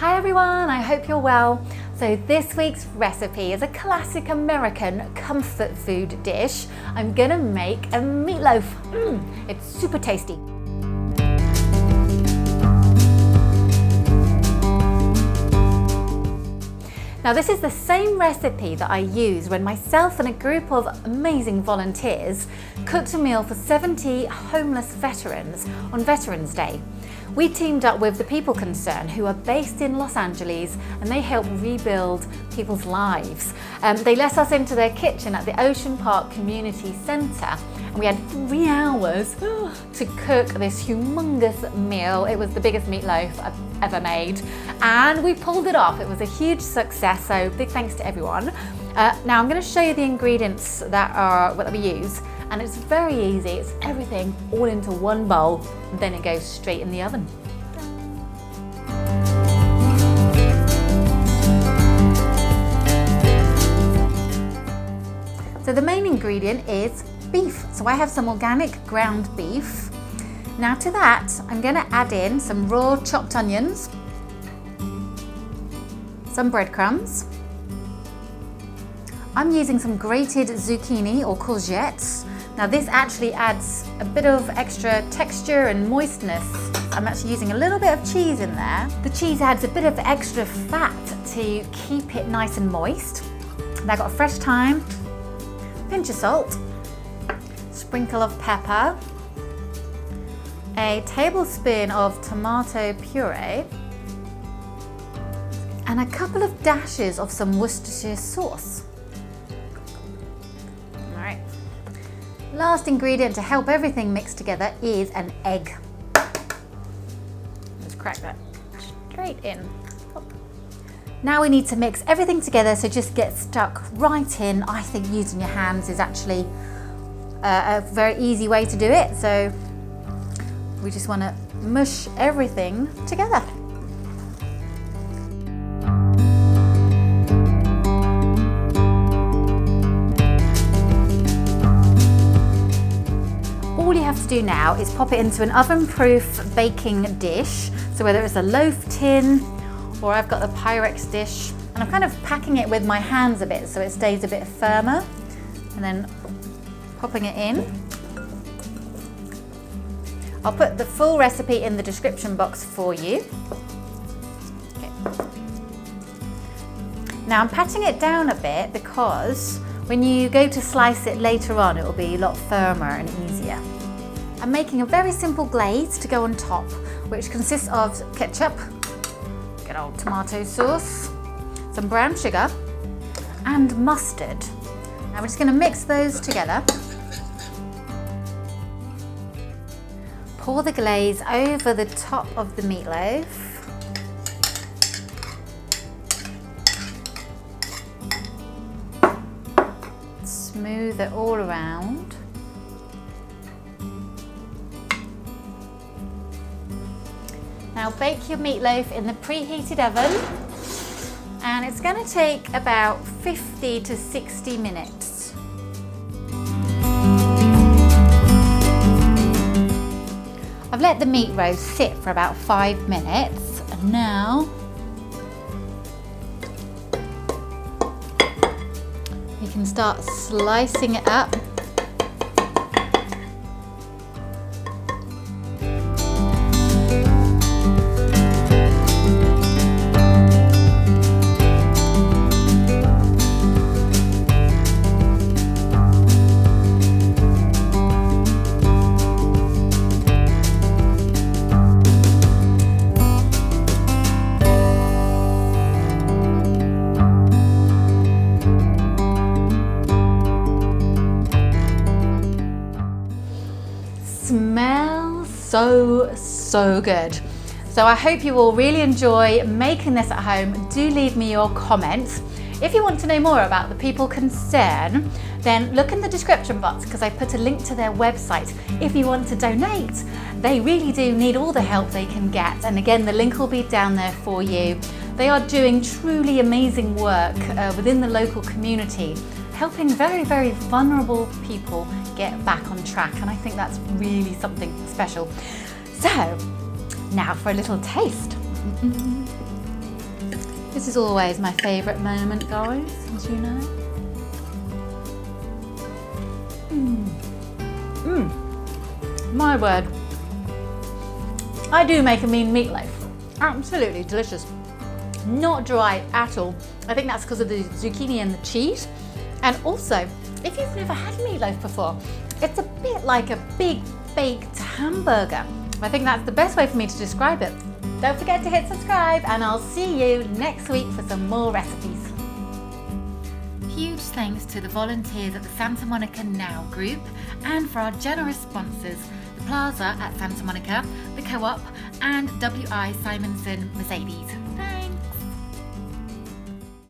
Hi everyone, I hope you're well. So this week's recipe is a classic American comfort food dish. I'm gonna make a meatloaf. It's super tasty. Now this is the same recipe that I use when myself and a group of amazing volunteers cooked a meal for 70 homeless veterans on Veterans Day. We teamed up with the People Concern, who are based in Los Angeles, and they help rebuild people's lives. They let us into their kitchen at the Ocean Park Community Center, and we had 3 hours to cook this humongous meal. It was the biggest meatloaf I've ever made, and we pulled it off. It was a huge success, so big thanks to everyone. Now I'm going to show you the ingredients that we use, and it's very easy. It's everything all into one bowl, and then it goes straight in the oven. So the main ingredient is beef. So I have some organic ground beef. Now to that, I'm going to add in some raw chopped onions, some breadcrumbs. I'm using some grated zucchini or courgettes. Now this actually adds a bit of extra texture and moistness. I'm actually using a little bit of cheese in there. The cheese adds a bit of extra fat to keep it nice and moist. And I've got fresh thyme, pinch of salt, sprinkle of pepper, a tablespoon of tomato puree, and a couple of dashes of some Worcestershire sauce. Alright. Last ingredient to help everything mix together is an egg. Let's crack that straight in. Now we need to mix everything together, so just get stuck right in. I think using your hands is actually a very easy way to do it. So we just want to mush everything together. All you have to do now is pop it into an oven-proof baking dish. So whether it's a loaf tin, or I've got the Pyrex dish, and I'm kind of packing it with my hands a bit so it stays a bit firmer, and then popping it in. I'll put the full recipe in the description box for you. Okay. Now I'm patting it down a bit because when you go to slice it later on, it will be a lot firmer and easier. I'm making a very simple glaze to go on top, which consists of ketchup, good old tomato sauce, some brown sugar, and mustard. Now we're just going to mix those together. Pour the glaze over the top of the meatloaf. Smooth it all around. Now bake your meatloaf in the preheated oven, and it's going to take about 50 to 60 minutes. I've let the meat roast sit for about 5 minutes, and now you can start slicing it up. Smells so good. So I hope you will really enjoy making this at home. Do leave me your comments. If you want to know more about the People Concern, then look in the description box because I put a link to their website. If you want to donate, they really do need all the help they can get. And again, the link will be down there for you. They are doing truly amazing work within the local community, helping very, very vulnerable people get back on track, and I think that's really something special. So, now for a little taste. This is always my favourite moment, guys, as you know. My word. I do make a mean meatloaf. Absolutely delicious. Not dry at all. I think that's because of the zucchini and the cheese. And also, if you've never had meatloaf before, it's a bit like a big baked hamburger. I think that's the best way for me to describe it. Don't forget to hit subscribe, and I'll see you next week for some more recipes. Huge thanks to the volunteers at the Santa Monica Now group and for our generous sponsors, the Plaza at Santa Monica, the Co-op, and W.I. Simonson Mercedes. Thanks.